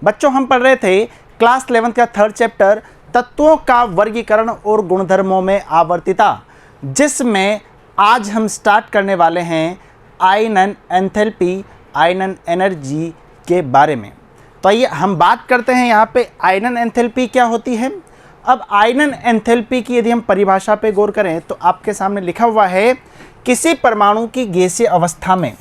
बच्चों हम पढ़ रहे थे क्लास 11 का 3rd चैप्टर तत्वों का वर्गीकरण और गुणधर्मों में आवर्तिता, जिसमें आज हम स्टार्ट करने वाले हैं आयनन एंथैल्पी, आयनन एनर्जी के बारे में। तो आइए हम बात करते हैं यहाँ पे आयनन एंथैल्पी क्या होती है। अब आयनन एंथैल्पी की यदि हम परिभाषा पे गौर करें तो आपके सामने लिखा हुआ है, किसी परमाणु की गैसीय अवस्था में,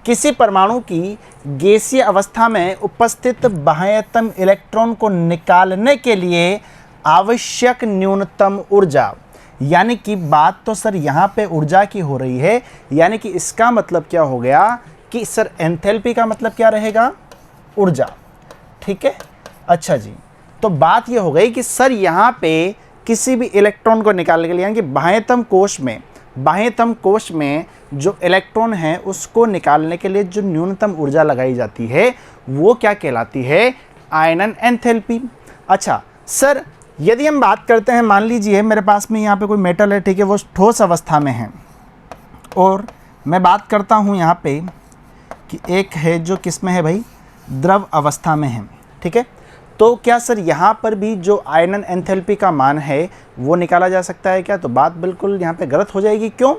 किसी परमाणु की गैसीय अवस्था में उपस्थित बाह्यतम इलेक्ट्रॉन को निकालने के लिए आवश्यक न्यूनतम ऊर्जा। यानी कि बात तो सर यहाँ पे ऊर्जा की हो रही है, यानी कि इसका मतलब क्या हो गया कि सर एंथैल्पी का मतलब क्या रहेगा, ऊर्जा। ठीक है, अच्छा जी, तो बात ये हो गई कि सर यहाँ पे किसी भी इलेक्ट्रॉन को निकालने के लिए, यानी कि बाह्यतम कोश में जो इलेक्ट्रॉन है उसको निकालने के लिए जो न्यूनतम ऊर्जा लगाई जाती है वो क्या कहलाती है, आयनन एंथैल्पी। अच्छा सर, यदि हम बात करते हैं, मान लीजिए मेरे पास में यहाँ पे कोई मेटल है, ठीक है, वो ठोस अवस्था में है, और मैं बात करता हूँ यहाँ पे कि एक है जो किस में है भाई, द्रव अवस्था में है। ठीक है, तो क्या सर यहाँ पर भी जो आयनन एंथैल्पी का मान है वो निकाला जा सकता है क्या? तो बात बिल्कुल यहाँ पे गलत हो जाएगी। क्यों?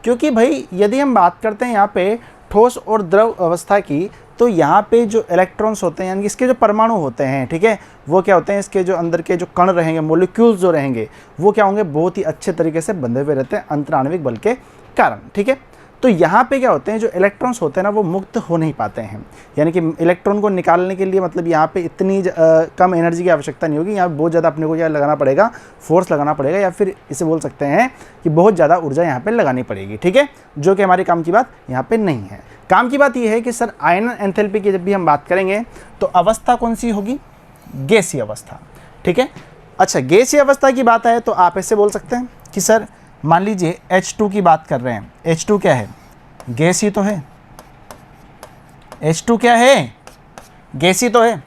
क्योंकि भाई यदि हम बात करते हैं यहाँ पे ठोस और द्रव अवस्था की, तो यहाँ पे जो इलेक्ट्रॉन्स होते हैं, यानी कि इसके जो परमाणु होते हैं, ठीक है, वो क्या होते हैं, इसके जो अंदर के जो कण रहेंगे, मॉलिक्यूल्स जो रहेंगे, वो क्या होंगे, बहुत ही अच्छे तरीके से बंधे हुए रहते हैं अंतराण्विक बल के कारण। ठीक है, तो यहाँ पे क्या होते हैं, जो इलेक्ट्रॉन्स होते हैं ना वो मुक्त हो नहीं पाते हैं, यानी कि इलेक्ट्रॉन को निकालने के लिए मतलब यहाँ पे इतनी कम एनर्जी की आवश्यकता नहीं होगी, यहाँ बहुत ज़्यादा अपने को क्या लगाना पड़ेगा, फोर्स लगाना पड़ेगा, या फिर इसे बोल सकते हैं कि बहुत ज़्यादा ऊर्जा यहाँ पे लगानी पड़ेगी। ठीक है, जो कि हमारे काम की बात यहाँ पे नहीं है। काम की बात यह है कि सर आयनन एंथैल्पी की जब भी हम बात करेंगे तो अवस्था कौन सी होगी, गैसीय अवस्था। ठीक है, अच्छा गैसीय अवस्था की बात है तो आप ऐसे बोल सकते हैं कि सर मान लीजिए H2 की बात कर रहे हैं, H2 क्या है, गैस ही तो है। H2 क्या है, गैस ही तो है।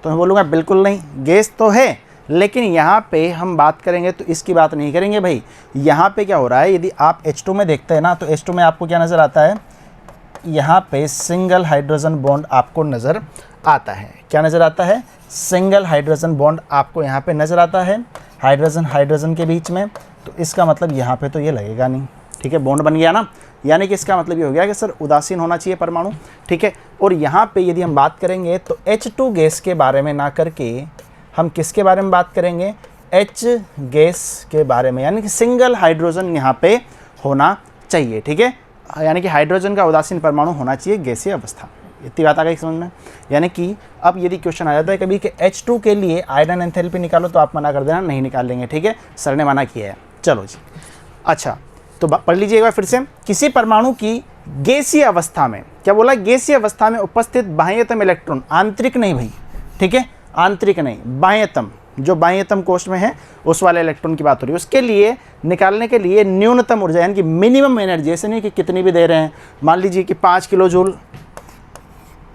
तो मैं बोलूँगा बिल्कुल नहीं, गैस तो है, लेकिन यहाँ पे हम बात करेंगे तो इसकी बात नहीं करेंगे भाई। यहाँ पे क्या हो रहा है, यदि आप H2 में देखते हैं ना, तो H2 में आपको क्या नज़र आता है, यहाँ पे सिंगल हाइड्रोजन बॉन्ड आपको नज़र आता है। क्या नज़र आता है, सिंगल हाइड्रोजन बॉन्ड आपको यहाँ पे नज़र आता है, हाइड्रोजन हाइड्रोजन के बीच में। तो इसका मतलब यहाँ पे तो ये लगेगा नहीं। ठीक है, बॉन्ड बन गया ना, यानी कि इसका मतलब ये हो गया कि सर उदासीन होना चाहिए परमाणु। ठीक है, और यहाँ पे यदि हम बात करेंगे तो H2 गैस के बारे में ना करके हम किसके बारे में बात करेंगे, H गैस के बारे में, यानी कि सिंगल हाइड्रोजन यहाँ पे होना चाहिए। ठीक है, यानी कि हाइड्रोजन का उदासीन परमाणु होना चाहिए गैसीय अवस्था। इतनी बात आ गई समझ में। यानी कि अब यदि क्वेश्चन आ जाता है कभी कि H2 के लिए आयनन एंथैल्पी निकालो, तो आप मना कर देना, नहीं निकाल लेंगे। ठीक है, सर ने मना किया है। चलो जी, अच्छा तो पढ़ लीजिएगा फिर से, किसी परमाणु की गैसीय अवस्था में, क्या बोला, गैसीय अवस्था में उपस्थित बाह्यतम इलेक्ट्रॉन, आंतरिक नहीं भाई, ठीक है, आंतरिक नहीं, बाह्यतम, जो बाह्यतम कोश में है उस वाले इलेक्ट्रॉन की बात हो रही है, उसके लिए निकालने के लिए न्यूनतम ऊर्जा, यानी कि मिनिमम एनर्जी, ऐसे नहीं कि कितनी भी दे रहे हैं, मान लीजिए कि 5 किलो जूल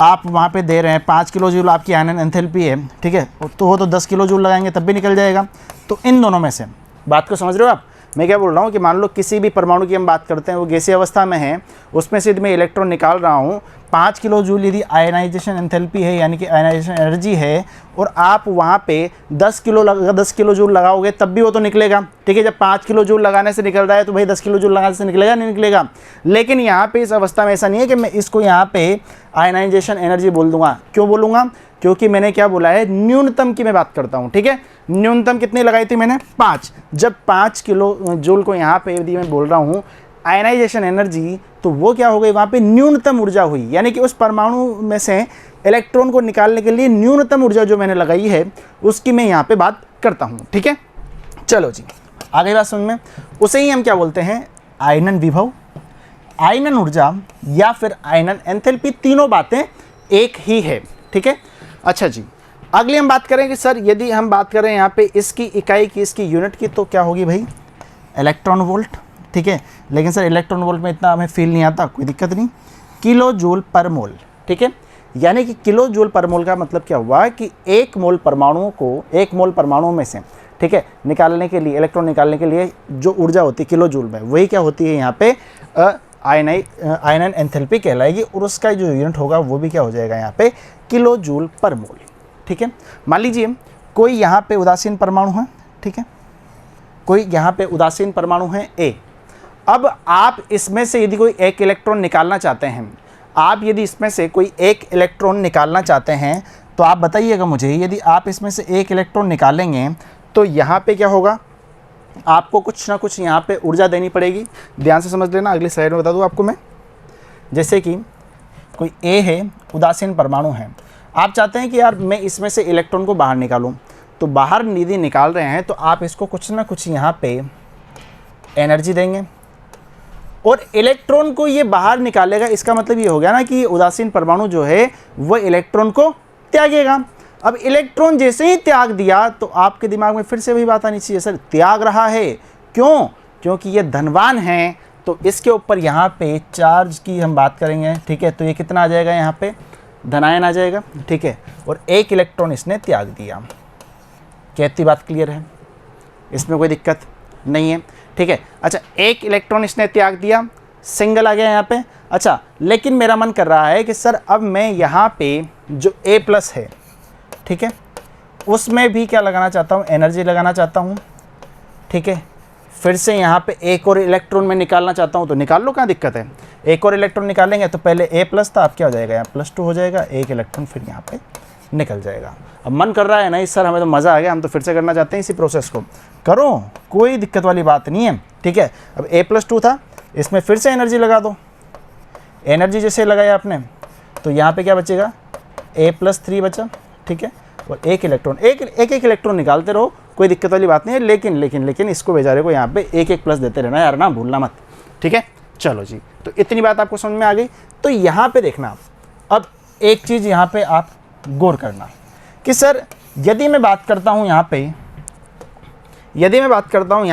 आप वहाँ पे दे रहे हैं, 5 किलो जूल आपकी आयनन एंथैल्पी है, ठीक है, तो वो तो 10 किलो जूल लगाएंगे तब भी निकल जाएगा। तो इन दोनों में से, बात को समझ रहे हो आप, मैं क्या बोल रहा हूँ कि मान लो किसी भी परमाणु की हम बात करते हैं, वो गैसीय अवस्था में है, उसमें से यदि मैं इलेक्ट्रॉन निकाल रहा हूँ, 5 किलो जूल यदि आयनाइजेशन एंथैल्पी है, यानी कि आयनाइजेशन एनर्जी है, और आप वहाँ पे 10 किलो जूल लगाओगे तब भी वो तो निकलेगा। ठीक है, जब 5 किलो जूल लगाने से निकल रहा है तो भाई 10 किलो जूल लगाने से निकलेगा, नहीं निकलेगा। लेकिन यहाँ पे इस अवस्था में ऐसा नहीं है कि मैं इसको यहाँ पे आयनाइजेशन एनर्जी बोल दूंगा। क्यों बोलूँगा, क्योंकि मैंने क्या बोला है, न्यूनतम की मैं बात करता हूँ। ठीक है, न्यूनतम कितनी लगाई थी मैंने, 5। जब 5 किलो जूल को यहाँ पे यदि मैं बोल रहा हूँ आयनाइजेशन एनर्जी, तो वो क्या हो गई, वहाँ पे न्यूनतम ऊर्जा हुई, यानी कि उस परमाणु में से इलेक्ट्रॉन को निकालने के लिए न्यूनतम ऊर्जा जो मैंने लगाई है उसकी मैं यहाँ पे बात करता हूँ। ठीक है, चलो जी, आ गई बात समझ में। उसे ही हम क्या बोलते हैं, आयनन विभव, आयनन ऊर्जा या फिर आयनन एंथैल्पी, तीनों बातें एक ही है। ठीक है, अच्छा जी, अगली हम बात करें कि सर यदि हम बात करें यहाँ पे इसकी इकाई की, इसकी यूनिट की, तो क्या होगी भाई, इलेक्ट्रॉन वोल्ट। ठीक है, लेकिन सर इलेक्ट्रॉन वोल्ट में इतना हमें फील नहीं आता, कोई दिक्कत नहीं, किलो जूल पर मोल। ठीक है, यानी कि किलो जूल पर मोल का मतलब क्या हुआ कि 1 मोल परमाणुओं को, 1 मोल परमाणुओं में से, ठीक है, निकालने के लिए, इलेक्ट्रॉन निकालने के लिए जो ऊर्जा होती है किलो जूल में, वही क्या होती है यहाँ पे आयनन एंथैल्पी कहलाएगी, और उसका जो यूनिट होगा वो भी क्या हो जाएगा यहाँ पे, किलो जूल पर मोल। ठीक है। मान लीजिए कोई यहाँ पे उदासीन परमाणु है, ठीक है, कोई यहाँ पे उदासीन परमाणु है A। अब आप इसमें से यदि कोई एक इलेक्ट्रॉन निकालना चाहते हैं, आप यदि इसमें से कोई एक इलेक्ट्रॉन निकालना चाहते हैं तो आप बताइएगा मुझे, यदि आप इसमें से एक इलेक्ट्रॉन निकालेंगे तो यहाँ पे क्या होगा, आपको कुछ ना कुछ यहाँ पे ऊर्जा देनी पड़ेगी। ध्यान से समझ लेना, अगली स्लाइड में बता दूँ आपको मैं। जैसे कि कोई A है, उदासीन परमाणु है, आप चाहते हैं कि यार मैं इसमें से इलेक्ट्रॉन को बाहर निकालूं, तो बाहर यदि निकाल रहे हैं तो आप इसको कुछ ना कुछ यहाँ पे एनर्जी देंगे और इलेक्ट्रॉन को ये बाहर निकालेगा। इसका मतलब ये हो गया ना कि उदासीन परमाणु जो है वो इलेक्ट्रॉन को त्यागेगा। अब इलेक्ट्रॉन जैसे ही त्याग दिया तो आपके दिमाग में फिर से वही बात आनी चाहिए, सर त्याग रहा है क्यों? क्योंकि ये धनवान है, तो इसके ऊपर यहाँ पे चार्ज की हम बात करेंगे, ठीक है। तो ये कितना आ जाएगा, यहाँ पे धनायन आ जाएगा, ठीक है। और एक इलेक्ट्रॉन इसने त्याग दिया। क्या इतनी बात क्लियर है? इसमें कोई दिक्कत नहीं है, ठीक है। अच्छा, एक इलेक्ट्रॉन इसने त्याग दिया, सिंगल आ गया यहाँ पे। अच्छा, लेकिन मेरा मन कर रहा है कि सर अब मैं यहाँ पे जो A+ है, ठीक है, उसमें भी क्या लगाना चाहता हूँ, एनर्जी लगाना चाहता हूँ, ठीक है। फिर से यहाँ पे एक और इलेक्ट्रॉन में निकालना चाहता हूँ तो निकाल लो, क्या दिक्कत है। एक और इलेक्ट्रॉन निकालेंगे तो पहले A+ था, अब क्या हो जाएगा, यहाँ +2 हो जाएगा, एक इलेक्ट्रॉन फिर यहाँ पे निकल जाएगा। अब मन कर रहा है नहीं सर हमें तो मज़ा आ गया, हम तो फिर से करना चाहते हैं इसी प्रोसेस को, करो, कोई दिक्कत वाली बात नहीं है, ठीक है। अब A+2 था, इसमें फिर से एनर्जी लगा दो। एनर्जी जैसे लगाया आपने तो यहाँ पे क्या बचेगा, A+3 बचा, ठीक है। और एक इलेक्ट्रॉन, एक इलेक्ट्रॉन निकालते रहो, कोई दिक्कत वाली बात नहीं है। लेकिन इसको बेचारे को यहाँ पे एक प्लस देते रहना यार, ना भूलना मत, ठीक है। चलो जी, तो इतनी बात आपको समझ में आ गई। तो यहाँ पे देखना, अब एक चीज़ यहाँ पे आप गौर करना कि सर यदि मैं बात करता हूँ यहाँ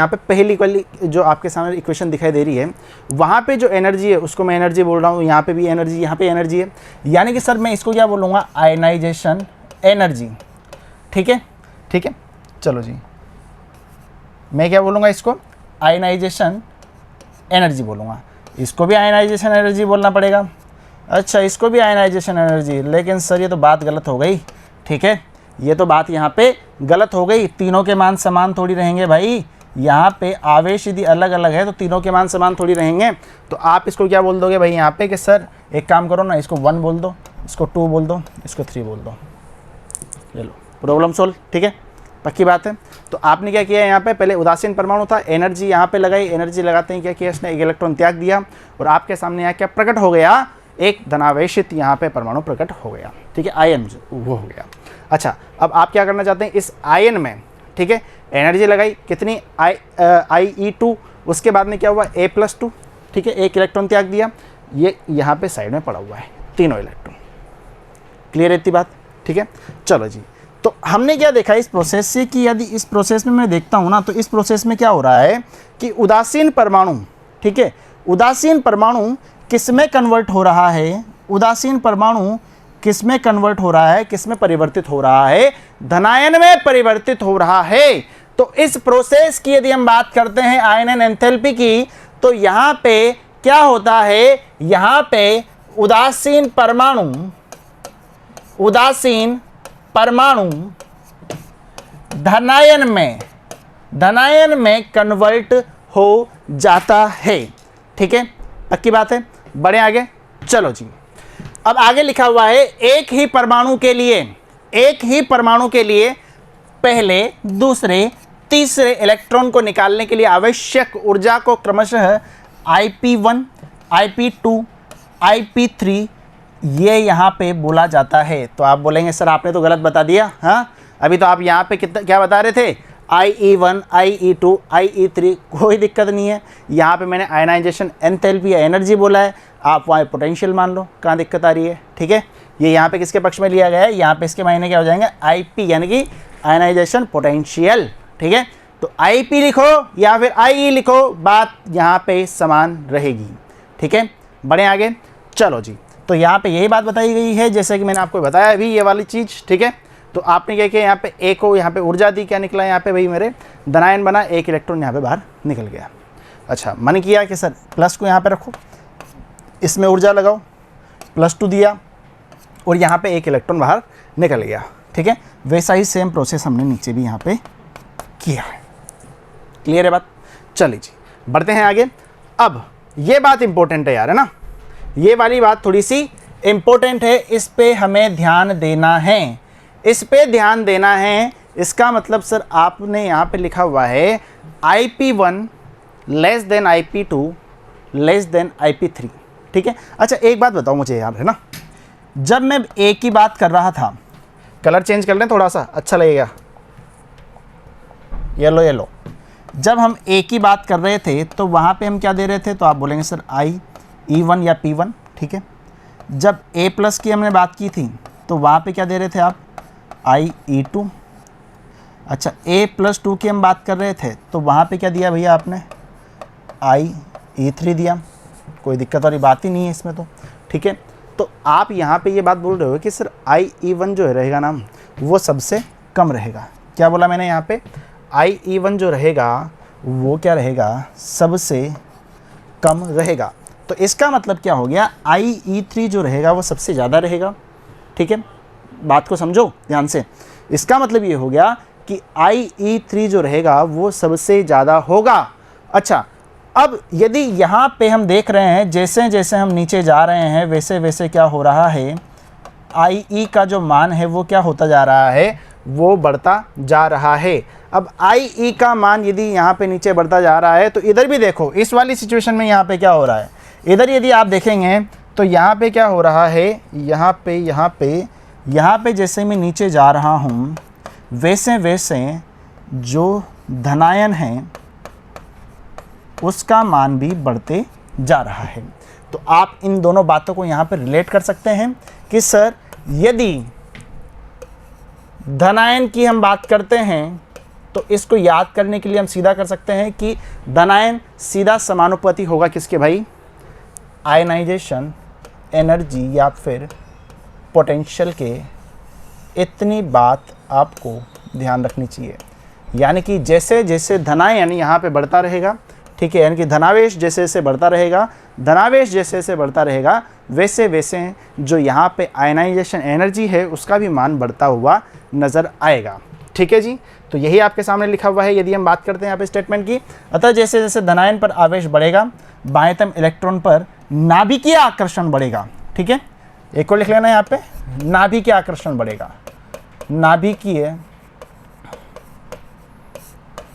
पे पहली वाली जो आपके सामने इक्वेशन दिखाई दे रही है, वहाँ पे जो एनर्जी है उसको मैं एनर्जी बोल रहा हूँ, यहाँ पे भी एनर्जी, यहाँ पे एनर्जी है, यानी कि सर मैं इसको क्या बोलूँगा, आयनाइजेशन एनर्जी, ठीक है, ठीक है। चलो जी, मैं क्या बोलूँगा, इसको आयनाइजेशन एनर्जी बोलूँगा। इसको भी आयनाइजेशन एनर्जी बोलना पड़ेगा। अच्छा, इसको भी आयनाइजेशन एनर्जी, लेकिन सर ये तो बात गलत हो गई, ठीक है, ये तो बात यहाँ पे गलत हो गई। तीनों के मान समान थोड़ी रहेंगे भाई, यहाँ पे आवेश यदि अलग अलग है तो तीनों के मान समान थोड़ी रहेंगे। तो आप इसको क्या बोल दोगे भाई यहाँ पे कि सर एक काम करो ना, इसको 1 बोल दो, इसको 2 बोल दो, इसको 3 बोल दो, ले लो, प्रॉब्लम सोल्व, ठीक है, पक्की बात है। तो आपने क्या किया, यहाँ पे पहले उदासीन परमाणु था, एनर्जी यहाँ पे लगाई, एनर्जी लगाते ही क्या किया इसने, एक इलेक्ट्रॉन त्याग दिया और आपके सामने यहाँ क्या प्रकट हो गया, एक धनावेशित यहाँ पे परमाणु प्रकट हो गया, ठीक है, आयन वो हो गया। अच्छा, अब आप क्या करना चाहते हैं, इस आयन में, ठीक है, एनर्जी लगाई कितनी, IE2, उसके बाद में क्या हुआ, A+2, ठीक है, एक इलेक्ट्रॉन त्याग दिया, ये यहाँ पे साइड में पड़ा हुआ है, तीनों इलेक्ट्रॉन। क्लियर है इतनी बात, ठीक है। चलो जी, तो हमने क्या देखा इस प्रोसेस से कि यदि इस प्रोसेस में मैं देखता हूँ ना, तो इस प्रोसेस में क्या हो रहा है कि उदासीन परमाणु, ठीक है, उदासीन परमाणु किस में कन्वर्ट हो रहा है, उदासीन परमाणु किस में कन्वर्ट हो रहा है, किस में परिवर्तित हो रहा है, धनायन में परिवर्तित हो रहा है। तो इस प्रोसेस की यदि हम बात करते हैं आयनन एंथैल्पी की, तो यहाँ पे क्या होता है, यहाँ पे उदासीन परमाणु धनायन में कन्वर्ट हो जाता है, ठीक है, पक्की बात है। बढ़े आगे, चलो जी, अब आगे लिखा हुआ है एक ही परमाणु के लिए पहले, दूसरे, तीसरे इलेक्ट्रॉन को निकालने के लिए आवश्यक ऊर्जा को क्रमशः IP1, IP2, IP3 ये यहाँ पे बोला जाता है। तो आप बोलेंगे सर आपने तो गलत बता दिया, हाँ, अभी तो आप यहाँ पे कितना क्या बता रहे थे, IE1, IE2, IE3, कोई दिक्कत नहीं है। यहाँ पे मैंने आयनाइजेशन एंथैल्पी या एनर्जी बोला है, आप वहाँ पोटेंशियल मान लो, कहाँ दिक्कत आ रही है, ठीक है। ये यहाँ पे किसके पक्ष में लिया गया है, यहाँ पे इसके मायने क्या हो जाएंगे, IP यानी कि आयनाइजेशन पोटेंशियल, ठीक है। तो IP लिखो या फिर IE लिखो, बात यहाँ पे समान रहेगी, ठीक है। बढ़े आगे, चलो जी, तो यहाँ पे यही बात बताई गई है जैसे कि मैंने आपको बताया अभी ये वाली चीज़, ठीक है। तो आपने क्या किया, यहाँ पे A को यहाँ पे ऊर्जा दी, क्या निकला यहाँ पे भाई मेरे धनायन बना, एक इलेक्ट्रॉन यहाँ पे बाहर निकल गया। अच्छा, मन किया कि सर प्लस को यहाँ पे रखो, इसमें ऊर्जा लगाओ, +2 दिया और यहाँ पे एक इलेक्ट्रॉन बाहर निकल गया। ठीक है, वैसा ही सेम प्रोसेस हमने नीचे भी यहाँ पे किया है। क्लियर है बात? चलिए जी बढ़ते हैं आगे। अब ये बात इंपॉर्टेंट है यार, है ना, ये वाली बात थोड़ी सी इंपॉर्टेंट है, इस पे हमें ध्यान देना है, इस पे ध्यान देना है। इसका मतलब सर आपने यहाँ पे लिखा हुआ है IP1 less than IP2 less than IP3, ठीक है। अच्छा एक बात बताओ मुझे यार, है ना, जब मैं A की बात कर रहा था, कलर चेंज कर लें थोड़ा सा अच्छा लगेगा, येलो येलो, जब हम A की बात कर रहे थे तो वहाँ पे हम क्या दे रहे थे, तो आप बोलेंगे सर IE1 या P1, ठीक है। जब A प्लस की हमने बात की थी तो वहाँ पे क्या दे रहे थे आप, IE2। अच्छा A+2 की हम बात कर रहे थे तो वहाँ पे क्या दिया भैया आपने, IE3 दिया, कोई दिक्कत वाली बात ही नहीं है इसमें तो, ठीक है। तो आप यहाँ पे ये बात बोल रहे हो कि सर IE1 जो रहेगा ना वो सबसे कम रहेगा। क्या बोला मैंने यहाँ पे, IE1 जो रहेगा वो क्या रहेगा, सबसे कम रहेगा। तो इसका मतलब क्या हो गया, IE3 जो रहेगा वो सबसे ज़्यादा रहेगा, ठीक है। बात को समझो ध्यान से, इसका मतलब ये हो गया कि IE3 जो रहेगा वो सबसे ज़्यादा होगा। अच्छा अब यदि यहाँ पे हम देख रहे हैं जैसे जैसे हम नीचे जा रहे हैं वैसे वैसे क्या हो रहा है, IE का जो मान है वो क्या होता जा रहा है, वो बढ़ता जा रहा है। अब IE का मान यदि यहाँ पे नीचे बढ़ता जा रहा है तो इधर भी देखो, इस वाली सिचुएशन में यहाँ पे क्या हो रहा है, इधर यदि आप देखेंगे तो यहाँ पे क्या हो रहा है, यहाँ पे जैसे मैं नीचे जा रहा हूँ वैसे वैसे जो धनायन है उसका मान भी बढ़ते जा रहा है। तो आप इन दोनों बातों को यहाँ पर रिलेट कर सकते हैं कि सर यदि धनायन की हम बात करते हैं तो इसको याद करने के लिए हम सीधा कर सकते हैं कि धनायन सीधा समानुपाती होगा किसके भाई, आयनाइजेशन एनर्जी या फिर पोटेंशियल के। इतनी बात आपको ध्यान रखनी चाहिए, यानी कि जैसे जैसे धनायन यहाँ पे बढ़ता रहेगा, ठीक है, यानी कि धनावेश जैसे जैसे बढ़ता रहेगा, धनावेश जैसे जैसे बढ़ता रहेगा वैसे वैसे जो यहाँ पे आयनाइजेशन एनर्जी है उसका भी मान बढ़ता हुआ नज़र आएगा, ठीक है जी। तो यही आपके सामने लिखा हुआ है यदि हम बात करते हैं यहाँ पे स्टेटमेंट की। अतः जैसे जैसे धनायन पर आवेश बढ़ेगा बाह्यतम इलेक्ट्रॉन पर नाभिकीय आकर्षण बढ़ेगा, ठीक है। एक और लिख लेना यहाँ पे, नाभिकीय आकर्षण बढ़ेगा, नाभिकीय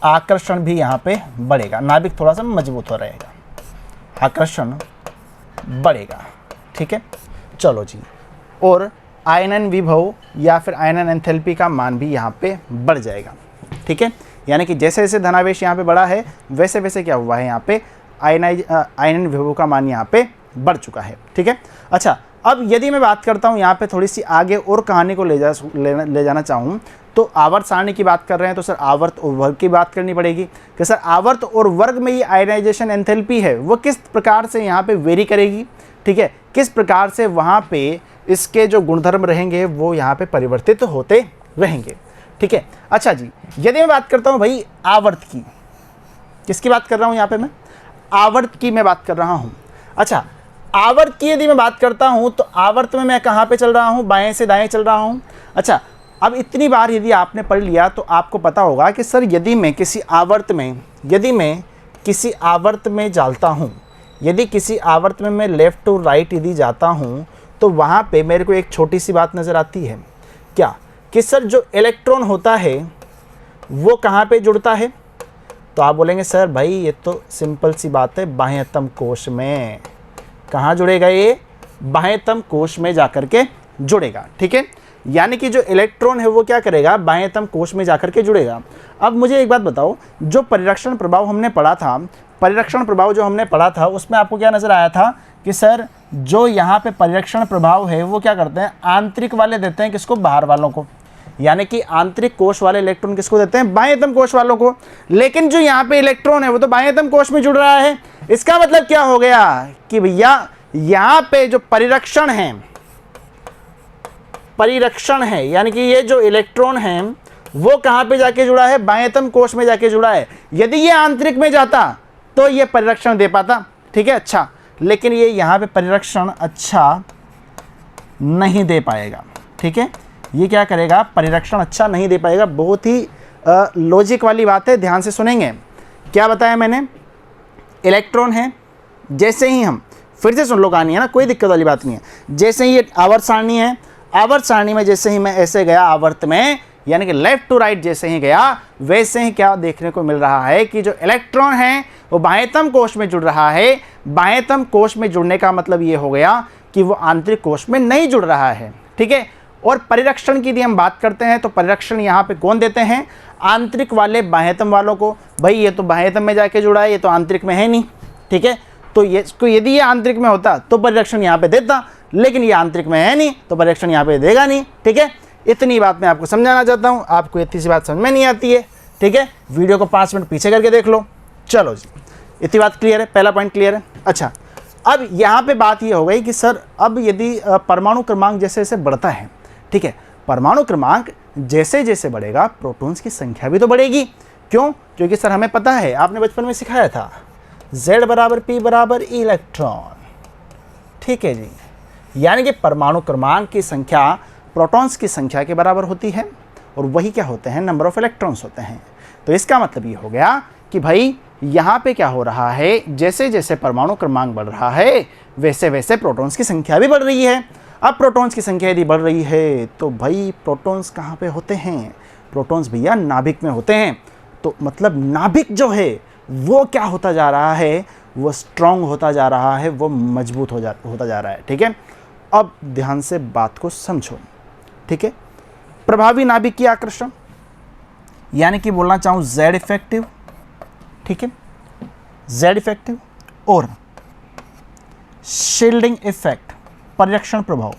आकर्षण भी यहाँ पे बढ़ेगा, नाभिक थोड़ा सा मजबूत हो रहेगा, आकर्षण बढ़ेगा, ठीक है। चलो जी, और आयनन विभव या फिर आयनन एंथैल्पी का मान भी यहाँ पे बढ़ जाएगा, ठीक है। यानी कि जैसे जैसे धनावेश यहाँ पे बढ़ा है वैसे वैसे क्या हुआ है, यहाँ पे आयनन विभव का मान यहाँ पे बढ़ चुका है, ठीक है। अच्छा अब यदि मैं बात करता हूँ यहाँ पे थोड़ी सी आगे और कहानी को ले जाना चाहूँ तो आवर्त सारणी की बात कर रहे हैं तो सर आवर्त और वर्ग की बात करनी पड़ेगी कि सर आवर्त और वर्ग में ये आयनाइजेशन एंथैल्पी है वो किस प्रकार से यहाँ पे वेरी करेगी, ठीक है, किस प्रकार से वहाँ पे इसके जो गुणधर्म रहेंगे वो यहाँ पे परिवर्तित होते रहेंगे, ठीक है। अच्छा जी, यदि मैं बात करता हूँ भाई आवर्त की, किसकी बात कर रहा हूँ यहाँ पे मैं, आवर्त की मैं बात कर रहा हूँ। अच्छा आवर्त की यदि मैं बात करता हूँ तो आवर्त में मैं कहाँ पे चल रहा हूँ, बाएं से दाएं चल रहा हूँ। अच्छा अब इतनी बार यदि आपने पढ़ लिया तो आपको पता होगा कि सर यदि मैं किसी आवर्त में जाता हूँ, यदि किसी आवर्त में मैं लेफ़्ट टू राइट यदि जाता हूँ तो वहाँ पे मेरे को एक छोटी सी बात नज़र आती है, क्या कि सर जो इलेक्ट्रॉन होता है वो कहाँ पे जुड़ता है, तो आप बोलेंगे सर भाई ये तो सिंपल सी बात है, बाह्यतम कोश में। कहाँ जुड़ेगा ये, बाह्यतम कोश में जाकर के जुड़ेगा, ठीक है। यानी कि जो इलेक्ट्रॉन है वो क्या करेगा, बाह्यतम कोश में जाकर के जुड़ेगा। अब मुझे एक बात बताओ, जो परिरक्षण प्रभाव हमने पढ़ा था, परिरक्षण प्रभाव जो हमने पढ़ा था उसमें आपको क्या नज़र आया था कि सर जो यहाँ पे परिरक्षण प्रभाव है वो क्या करते हैं, आंतरिक वाले देते हैं किसको, बाहर वालों को, यानी कि आंतरिक कोश वाले इलेक्ट्रॉन किसको देते हैं, बाह्यतम कोश वालों को। लेकिन जो यहाँ पे इलेक्ट्रॉन है वो तो बाह्यतम कोश में जुड़ रहा है। इसका मतलब क्या हो गया कि भैया यहाँ पे जो परिरक्षण है, यानी कि ये जो इलेक्ट्रॉन है वो कहाँ पे जाके जुड़ा है, बाह्यतम कोश में जाके जुड़ा है। यदि ये आंतरिक में जाता तो ये परिरक्षण दे पाता, ठीक है, अच्छा, लेकिन ये यहाँ पे परिरक्षण अच्छा नहीं दे पाएगा, ठीक है, ये क्या करेगा, परिरक्षण अच्छा नहीं दे पाएगा। बहुत ही लॉजिक वाली बात है, ध्यान से सुनेंगे। क्या बताया मैंने, इलेक्ट्रॉन है, जैसे ही हम, फिर से सुन लो कहानी है ना, कोई दिक्कत वाली बात नहीं है। जैसे ही ये आवर्त सारणी है, आवर्त सारणी में जैसे ही मैं ऐसे गया आवर्त में, यानी कि लेफ्ट टू राइट जैसे ही गया, वैसे ही क्या देखने को मिल रहा है कि जो इलेक्ट्रॉन है वो बाह्यतम कोश में जुड़ रहा है। बाह्यतम कोश में जुड़ने का मतलब ये हो गया कि वो आंतरिक कोश में नहीं जुड़ रहा है, ठीक है। और परिरक्षण की यदि हम बात करते हैं तो परिरक्षण यहाँ पे कौन देते हैं, आंतरिक वाले बाह्यतम वालों को। भाई ये तो बाह्यतम में जाके जुड़ा है, ये तो आंतरिक में है नहीं, ठीक है। तो ये यदि ये आंतरिक में होता तो परिरक्षण यहाँ पे देता, लेकिन ये आंतरिक में है नहीं तो परिरक्षण यहाँ पे देगा नहीं, ठीक है। इतनी बात मैं आपको समझाना चाहता हूँ, आपको इतनी सी बात समझ में नहीं आती है, ठीक है। वीडियो को 5 मिनट पीछे करके देख लो। चलो जी, इतनी बात क्लियर है, पहला पॉइंट क्लियर है। अच्छा, अब यहाँ पे बात ये हो गई कि सर अब यदि परमाणु क्रमांक जैसे जैसे बढ़ता है, ठीक है, परमाणु क्रमांक जैसे जैसे बढ़ेगा प्रोटॉन्स की संख्या भी तो बढ़ेगी। क्यों? क्योंकि सर हमें पता है, आपने बचपन में सिखाया था, Z बराबर P बराबर इलेक्ट्रॉन, ठीक है जी। यानी कि परमाणु क्रमांक की संख्या प्रोटॉन्स की संख्या के बराबर होती है, और वही क्या होते हैं, नंबर ऑफ इलेक्ट्रॉन्स होते हैं। तो इसका मतलब ये हो गया कि भाई यहाँ पे क्या हो रहा है, जैसे जैसे परमाणु क्रमांक बढ़ रहा है वैसे वैसे प्रोटॉन्स की संख्या भी बढ़ रही है। अब प्रोटॉन्स की संख्या यदि बढ़ रही है तो भाई प्रोटॉन्स कहाँ पे होते हैं, प्रोटॉन्स भैया नाभिक में होते हैं। तो मतलब नाभिक जो है वो क्या होता जा रहा है, वो स्ट्रांग होता जा रहा है, वो मजबूत होता जा रहा है, ठीक है। अब ध्यान से बात को समझो, ठीक है। प्रभावी नाभिक की आकर्षण, यानी कि बोलना चाहूँ Z इफेक्टिव, ठीक है, Z इफेक्टिव और शील्डिंग इफेक्ट, परिरक्षण प्रभाव,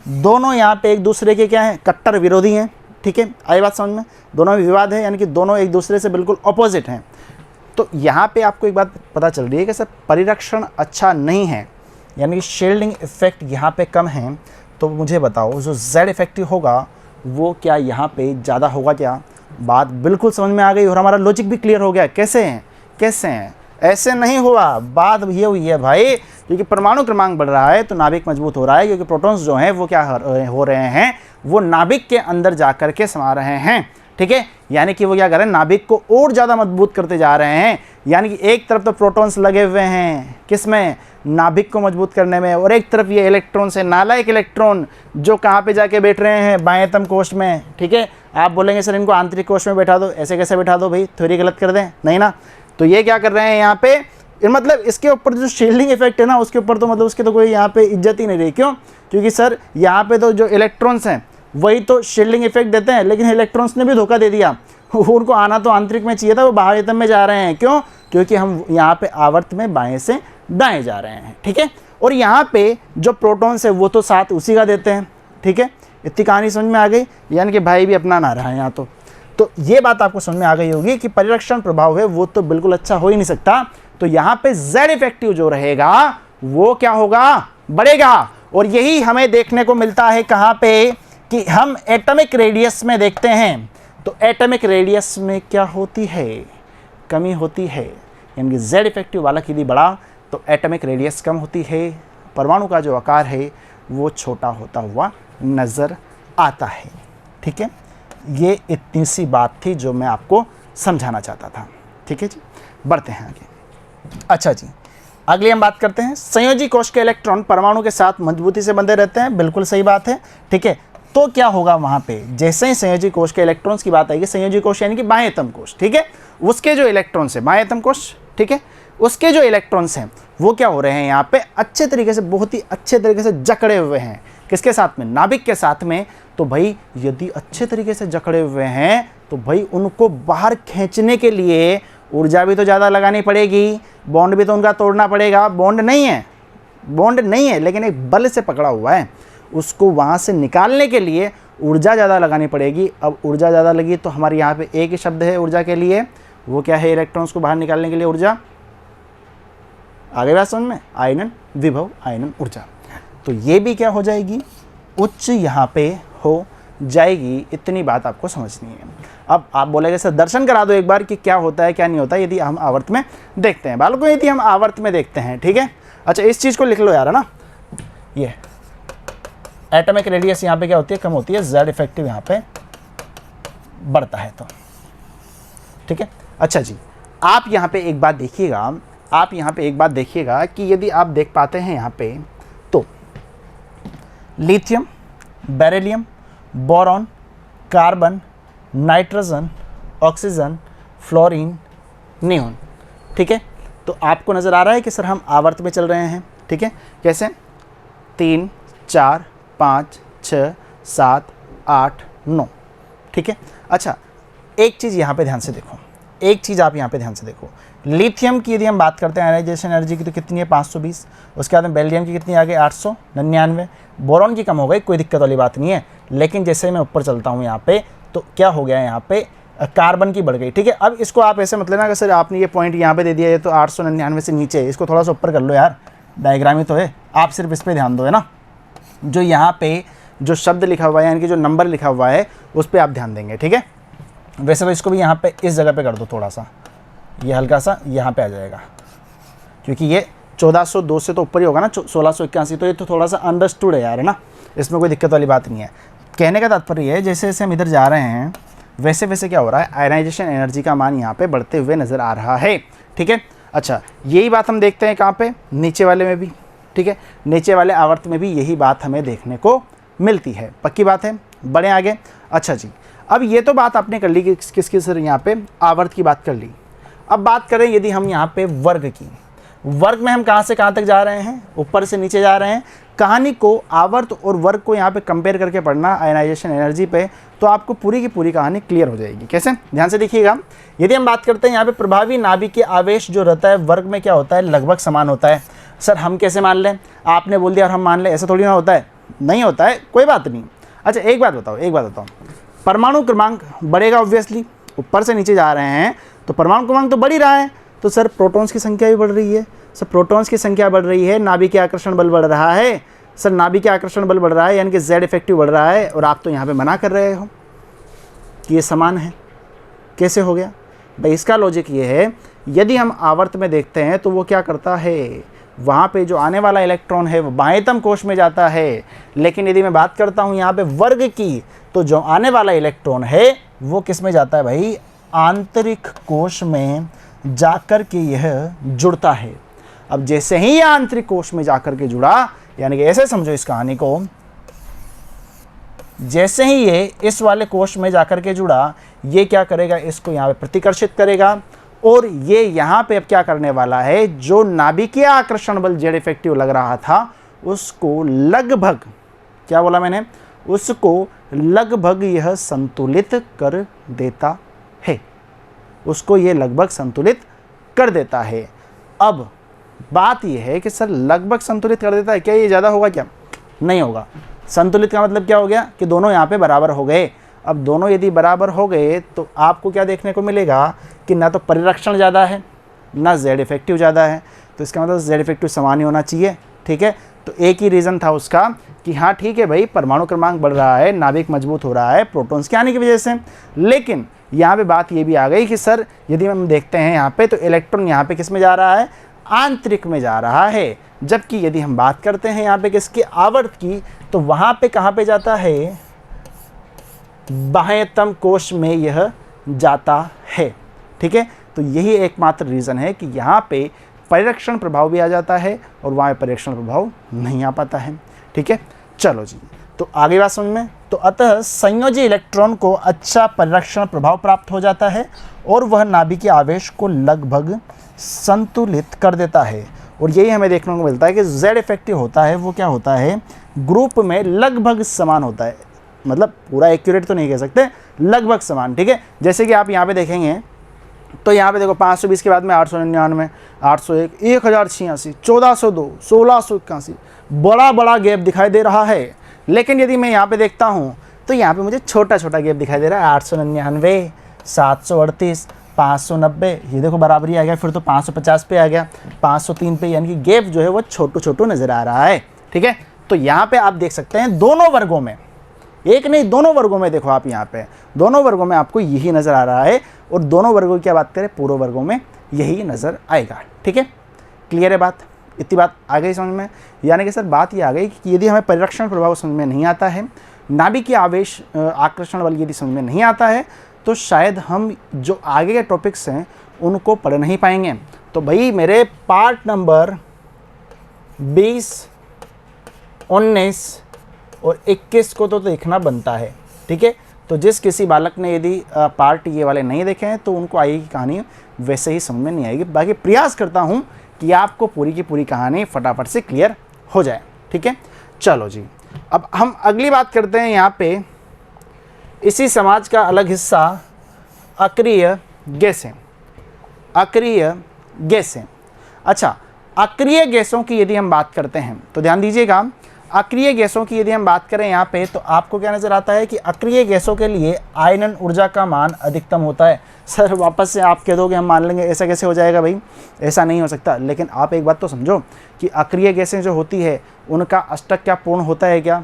दोनों यहाँ पे एक दूसरे के क्या हैं, कट्टर विरोधी हैं, ठीक है। आई बात समझ में, दोनों में विवाद है, यानी कि दोनों एक दूसरे से बिल्कुल अपोजिट हैं। तो यहाँ पे आपको एक बात पता चल रही है कि सर परिरक्षण अच्छा नहीं है, यानी कि शील्डिंग इफेक्ट यहाँ पे कम है। तो मुझे बताओ जो Z इफेक्टिव होगा वो क्या यहाँ पे ज़्यादा होगा क्या? बात बिल्कुल समझ में आ गई और हमारा लॉजिक भी क्लियर हो गया। कैसे हैं? ऐसे नहीं हुआ, बात ये हुई है भाई, क्योंकि परमाणु क्रमांक बढ़ रहा है तो नाभिक मजबूत हो रहा है, क्योंकि प्रोटॉन्स जो हैं वो क्या हो रहे हैं, वो नाभिक के अंदर जा कर के समा रहे हैं, ठीक है। यानी कि वो क्या कर रहे हैं, नाभिक को और ज़्यादा मजबूत करते जा रहे हैं। यानी कि एक तरफ तो प्रोटॉन्स लगे हुए हैं किसमें, नाभिक को मजबूत करने में, और एक तरफ ये इलेक्ट्रॉन से नालायक इलेक्ट्रॉन जो कहाँ पे जाके बैठ रहे हैं, बाह्यतम कोश में, ठीक है। आप बोलेंगे सर इनको आंतरिक कोश में बैठा दो, ऐसे कैसे बैठा दो भाई, थ्योरी गलत कर दें, नहीं ना। तो ये क्या कर रहे हैं यहाँ पे, मतलब इसके ऊपर जो शील्डिंग इफेक्ट है ना, उसके ऊपर तो मतलब उसकी तो कोई यहाँ पे इज्जत ही नहीं रही। क्यों? क्योंकि सर यहाँ पे तो जो इलेक्ट्रॉन्स हैं वही तो शील्डिंग इफेक्ट देते हैं, लेकिन इलेक्ट्रॉन्स ने भी धोखा दे दिया। उनको आना तो आंतरिक में चाहिए था, वो बाह्यतम में जा रहे हैं। क्यों? क्योंकि हम यहाँ पे आवर्त में बाएं से दाएं जा रहे हैं, ठीक है। और यहाँ पे जो प्रोटॉन्स है वो तो साथ उसी का देते हैं, ठीक है। इतनी कहानी समझ में आ गई, यानी कि भाई भी अपना ना रहा है यहाँ तो ये बात आपको समझ में आ गई होगी कि परिरक्षण प्रभाव है वो तो बिल्कुल अच्छा हो ही नहीं सकता। तो यहाँ पे Z इफेक्टिव जो रहेगा वो क्या होगा, बढ़ेगा। और यही हमें देखने को मिलता है कहाँ पे, कि हम एटॉमिक रेडियस में देखते हैं। तो एटॉमिक रेडियस में क्या होती है, कमी होती है। यानी कि Z इफेक्टिव वाला यदि बढ़ा तो एटॉमिक रेडियस कम होती है, परमाणु का जो आकार है वो छोटा होता हुआ नज़र आता है, ठीक है। ये इतनी सी बात थी जो मैं आपको समझाना चाहता था, ठीक है जी। बढ़ते हैं आगे। अच्छा जी, अगली हम बात करते हैं संयोजी कोश के इलेक्ट्रॉन परमाणु के साथ मजबूती से बंधे रहते हैं, बिल्कुल सही बात है, ठीक है। तो क्या होगा वहाँ पे, जैसे ही संयोजी कोश के इलेक्ट्रॉन्स की बात आएगी, संयोजी कोश यानी कि बाह्यतम कोश, ठीक है, उसके जो इलेक्ट्रॉन्स है, बाह्यतम कोश, ठीक है, उसके जो इलेक्ट्रॉन्स हैं वो क्या हो रहे हैं यहाँ पे अच्छे तरीके से, बहुत ही अच्छे तरीके से जकड़े हुए हैं। किसके साथ में, नाभिक के साथ में। तो भाई यदि अच्छे तरीके से जकड़े हुए हैं तो भाई उनको बाहर खींचने के लिए ऊर्जा भी तो ज़्यादा लगानी पड़ेगी, बॉन्ड भी तो उनका तोड़ना पड़ेगा। बॉन्ड नहीं है लेकिन एक बल से पकड़ा हुआ है, उसको वहाँ से निकालने के लिए ऊर्जा ज़्यादा लगानी पड़ेगी। अब ऊर्जा ज़्यादा लगी तो हमारे यहाँ पे एक ही शब्द है ऊर्जा के लिए, वो क्या है, इलेक्ट्रॉन्स को बाहर निकालने के लिए ऊर्जा। आगे बात समझ में, आयनन विभव, आयनन ऊर्जा। तो ये भी क्या हो जाएगी, उच्च यहाँ पे हो जाएगी। इतनी बात आपको समझनी है। अब आप बोलेंगे सर दर्शन करा दो एक बार कि क्या होता है क्या नहीं होता यदि हम आवर्त में देखते हैं। बालकों यदि हम आवर्त में देखते हैं, ठीक है। अच्छा इस चीज़ को लिख लो यार, है ना, ये एटॉमिक रेडियस यहाँ पे क्या होती है, कम होती है, जेड इफेक्टिव यहाँ पे बढ़ता है। तो ठीक है। अच्छा जी, आप यहाँ पे एक बात देखिएगा, कि यदि आप देख पाते हैं यहाँ पे, तो lithium, beryllium, boron, carbon, nitrogen, oxygen, fluorine, neon. ठीक है। तो आपको नज़र आ रहा है कि सर हम आवर्त में चल रहे हैं। ठीक है। कैसे? 3, 4, 5, 6, 7, 8, 9। ठीक है। अच्छा, एक चीज़ यहाँ पे ध्यान से देखो, लिथियम की यदि हम बात करते हैं आयनाइजेशन एनर्जी की, तो कितनी है? 520। उसके बाद में बेरिलियम की कितनी आ गई? 899। बोरॉन की कम हो गई, कोई दिक्कत वाली बात नहीं है। लेकिन जैसे मैं ऊपर चलता हूँ यहाँ पे, तो क्या हो गया यहाँ पे? कार्बन की बढ़ गई। ठीक है। अब इसको आप ऐसे मत लेना कि सर आपने ये पॉइंट यहाँ पे दे दिया है तो 899 से नीचे है, इसको थोड़ा सा ऊपर कर लो यार, डायग्राम ही तो है, आप सिर्फ इस पर ध्यान दो, है ना। जो यहाँ पे जो शब्द लिखा हुआ है, यानी कि जो नंबर लिखा हुआ है, उस पर आप ध्यान देंगे। ठीक है। वैसे तो इसको भी यहाँ पे इस जगह पे कर दो, थोड़ा सा ये हल्का सा यहाँ पे आ जाएगा, क्योंकि ये 1402 से तो ऊपर ही होगा ना, 1681, तो ये तो थोड़ा सा अंडरस्टूड है यार, है ना, इसमें कोई दिक्कत वाली बात नहीं है। कहने का तात्पर्य है, जैसे जैसे हम इधर जा रहे हैं वैसे वैसे क्या हो रहा है, आयनाइजेशन एनर्जी का मान यहाँ पे बढ़ते हुए नज़र आ रहा है। ठीक है। अच्छा, यही बात हम देखते हैं कहाँ पे? नीचे वाले में भी। ठीक है। नीचे वाले आवर्त में भी यही बात हमें देखने को मिलती है। पक्की बात है। बढ़े आगे। अच्छा जी, अब ये तो बात आपने कर ली कि किसकी सर यहाँ पे आवर्त की बात कर ली। अब बात करें यदि हम यहाँ पे वर्ग की, वर्ग में हम कहाँ से कहाँ तक जा रहे हैं? ऊपर से नीचे जा रहे हैं। कहानी को, आवर्त और वर्ग को यहाँ पे कंपेयर करके पढ़ना आयनाइजेशन एनर्जी पे, तो आपको पूरी की पूरी कहानी क्लियर हो जाएगी। कैसे? ध्यान से देखिएगा। यदि हम बात करते हैं यहाँ पे प्रभावी नाभिकीय आवेश जो रहता है वर्ग में, क्या होता है? लगभग समान होता है। सर हम कैसे मान लें? आपने बोल दिया और हम मान लें, ऐसा थोड़ी ना होता है। नहीं होता है, कोई बात नहीं। अच्छा, एक बात बताओ, परमाणु क्रमांक बढ़ेगा ऑब्वियसली, ऊपर से नीचे जा रहे हैं तो परमाणु क्रमांक तो बढ़ ही रहा है, तो सर प्रोटॉन्स की संख्या भी बढ़ रही है। सर प्रोटॉन्स की संख्या बढ़ रही है, नाभिकीय आकर्षण बल बढ़ रहा है। सर नाभिकीय आकर्षण बल बढ़ रहा है, यानी कि जेड इफेक्टिव बढ़ रहा है, और आप तो यहाँ पे मना कर रहे हो कि ये समान है। कैसे हो गया भाई? इसका लॉजिक ये है, यदि हम आवर्त में देखते हैं तो वो क्या करता है, वहाँ पे जो आने वाला इलेक्ट्रॉन है वो बाह्यतम कोश में जाता है। लेकिन यदि मैं बात करता हूँ यहाँ पे वर्ग की, तो जो आने वाला इलेक्ट्रॉन है वो किस में जाता है भाई? आंतरिक कोश में जाकर के यह जुड़ता है। अब जैसे ही ये आंतरिक कोश में जाकर के जुड़ा, यानी कि ऐसे समझो इस कहानी को, जैसे ही ये इस वाले कोश में जाकर के जुड़ा, ये क्या करेगा? इसको यहाँ पे प्रतिकर्षित करेगा, और ये यहाँ पे अब क्या करने वाला है? जो नाभिकीय आकर्षण बल जेड इफेक्टिव लग रहा था, उसको लगभग, क्या बोला मैंने? उसको लगभग यह संतुलित कर देता है। उसको ये लगभग संतुलित कर देता है। अब बात यह है कि सर लगभग संतुलित कर देता है, क्या ये ज़्यादा होगा? क्या नहीं होगा। संतुलित का मतलब क्या हो गया? कि दोनों यहाँ पे बराबर हो गए। अब दोनों यदि बराबर हो गए तो आपको क्या देखने को मिलेगा कि ना तो परिरक्षण ज़्यादा है, ना जेड इफेक्टिव ज़्यादा है। तो इसका मतलब जेड इफेक्टिव समान ही होना चाहिए। ठीक है। तो एक ही रीज़न था उसका कि हाँ ठीक है भाई, परमाणु क्रमांक बढ़ रहा है, नाभिक मजबूत हो रहा है प्रोटॉन्स के आने की वजह से। लेकिन यहाँ पे बात ये भी आ गई कि सर यदि हम देखते हैं यहाँ पे, तो इलेक्ट्रॉन यहाँ पे किस में जा रहा है? आंतरिक में जा रहा है। जबकि यदि हम बात करते हैं यहाँ पे किसकी? आवर्त की, तो वहाँ पे कहाँ पे जाता है? बाह्यतम कोश में यह जाता है। ठीक है। तो यही एकमात्र रीज़न है कि यहाँ पे परिरक्षण प्रभाव भी आ जाता है और वहाँ परिरक्षण प्रभाव नहीं आ पाता है। ठीक है। चलो जी, तो आगे बात समझ में। तो अतः संयोजी इलेक्ट्रॉन को अच्छा परिरक्षण प्रभाव प्राप्त हो जाता है और वह नाभिकीय आवेश को लगभग संतुलित कर देता है। और यही हमें देखने को मिलता है कि जेड इफेक्टिव होता है वो क्या होता है? ग्रुप में लगभग समान होता है। मतलब पूरा एक्यूरेट तो नहीं कह सकते, लगभग समान। ठीक है। जैसे कि आप यहाँ पे देखेंगे तो यहाँ पे देखो 520 के बाद में 899, 801, 1086, 1402, 1681, बड़ा बड़ा गैप दिखाई दे रहा है। लेकिन यदि मैं यहाँ पे देखता हूँ तो यहाँ पे मुझे छोटा छोटा गैप दिखाई दे रहा है। 899, 738, 590, ये देखो बराबरी आ गया। फिर तो 550 पे आ गया, 503 पे, यानी कि गैप जो है वो छोटू नज़र आ रहा है। ठीक है। तो यहाँ पे आप देख सकते हैं दोनों वर्गों में, एक नहीं दोनों वर्गों में, देखो आप यहाँ पे दोनों वर्गों में आपको यही नज़र आ रहा है। और दोनों वर्गों की क्या बात करें? पूर्व वर्गों में यही नज़र आएगा। ठीक है। क्लियर है बात? इतनी बात आ गई समझ में। यानी कि सर बात ये आ गई कि यदि हमें परिरक्षण प्रभाव समझ में नहीं आता है, नाभिकीय आवेश आकर्षण बल यदि समझ में नहीं आता है, तो शायद हम जो आगे के टॉपिक्स हैं उनको पढ़ नहीं पाएंगे। तो भाई मेरे पार्ट नंबर 20, 19 और 21 को तो देखना बनता है, ठीक है। तो जिस किसी बालक ने यदि पार्ट ये वाले नहीं देखे हैं तो उनको आगे की कहानी वैसे ही समझ में नहीं आएगी। बाकी प्रयास करता हूँ कि आपको पूरी की पूरी कहानी फटाफट से क्लियर हो जाए, ठीक है। चलो जी, अब हम अगली बात करते हैं यहाँ पे इसी समाज का अलग हिस्सा अक्रिय गैसें। अक्रिय गैसें, अच्छा, अक्रिय गैसों की यदि हम बात करते हैं तो ध्यान दीजिएगा, अक्रिय गैसों की यदि हम बात करें यहाँ पे तो आपको क्या नज़र आता है कि अक्रिय गैसों के लिए आयनन ऊर्जा का मान अधिकतम होता है। सर वापस से आप कह दोगे हम मान लेंगे, ऐसा कैसे हो जाएगा भाई, ऐसा नहीं हो सकता। लेकिन आप एक बात तो समझो कि अक्रिय गैसें जो होती है उनका अष्टक क्या पूर्ण होता है क्या?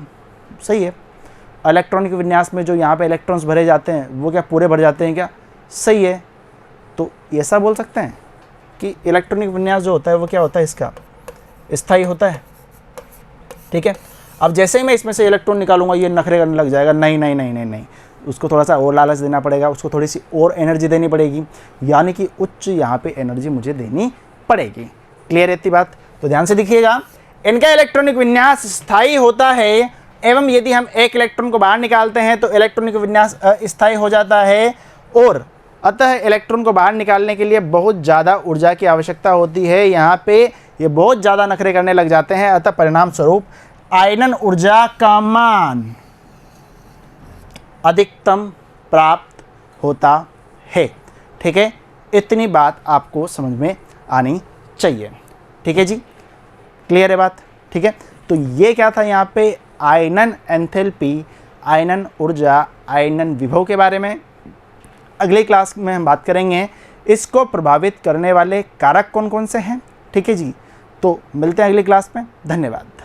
सही है। इलेक्ट्रॉनिक विन्यास में जो यहाँ पे इलेक्ट्रॉन्स भरे जाते हैं वो क्या पूरे भर जाते हैं क्या? सही है। तो ऐसा बोल सकते हैं कि इलेक्ट्रॉनिक विन्यास जो होता है वो क्या होता है, इसका स्थायी होता है, ठीक है। अब जैसे ही मैं इसमें से इलेक्ट्रॉन निकालूंगा ये नखरे करने लग जाएगा, नहीं नहीं नहीं नहीं नहीं, उसको थोड़ा सा और लालच देना पड़ेगा, उसको थोड़ी सी और एनर्जी देनी पड़ेगी, यानी कि उच्च यहाँ पे एनर्जी मुझे देनी पड़ेगी। क्लियर है इतनी बात? तो ध्यान से देखिएगा, इनका इलेक्ट्रॉनिक विन्यास स्थायी होता है एवं यदि हम एक इलेक्ट्रॉन को बाहर निकालते हैं तो इलेक्ट्रॉनिक विन्यास अस्थायी हो जाता है, और अतः इलेक्ट्रॉन को बाहर निकालने के लिए बहुत ज़्यादा ऊर्जा की आवश्यकता होती है। यहाँ पे ये बहुत ज़्यादा नखरे करने लग जाते हैं, अतः परिणाम स्वरूप आयनन ऊर्जा का मान अधिकतम प्राप्त होता है, ठीक है। इतनी बात आपको समझ में आनी चाहिए, ठीक है जी। क्लियर है बात? ठीक है। तो ये क्या था यहाँ पे, आयनन एंथैल्पी, आयनन ऊर्जा, आयनन विभव के बारे में। अगली क्लास में हम बात करेंगे इसको प्रभावित करने वाले कारक कौन कौन से हैं, ठीक है जी। तो मिलते हैं अगली क्लास में, धन्यवाद।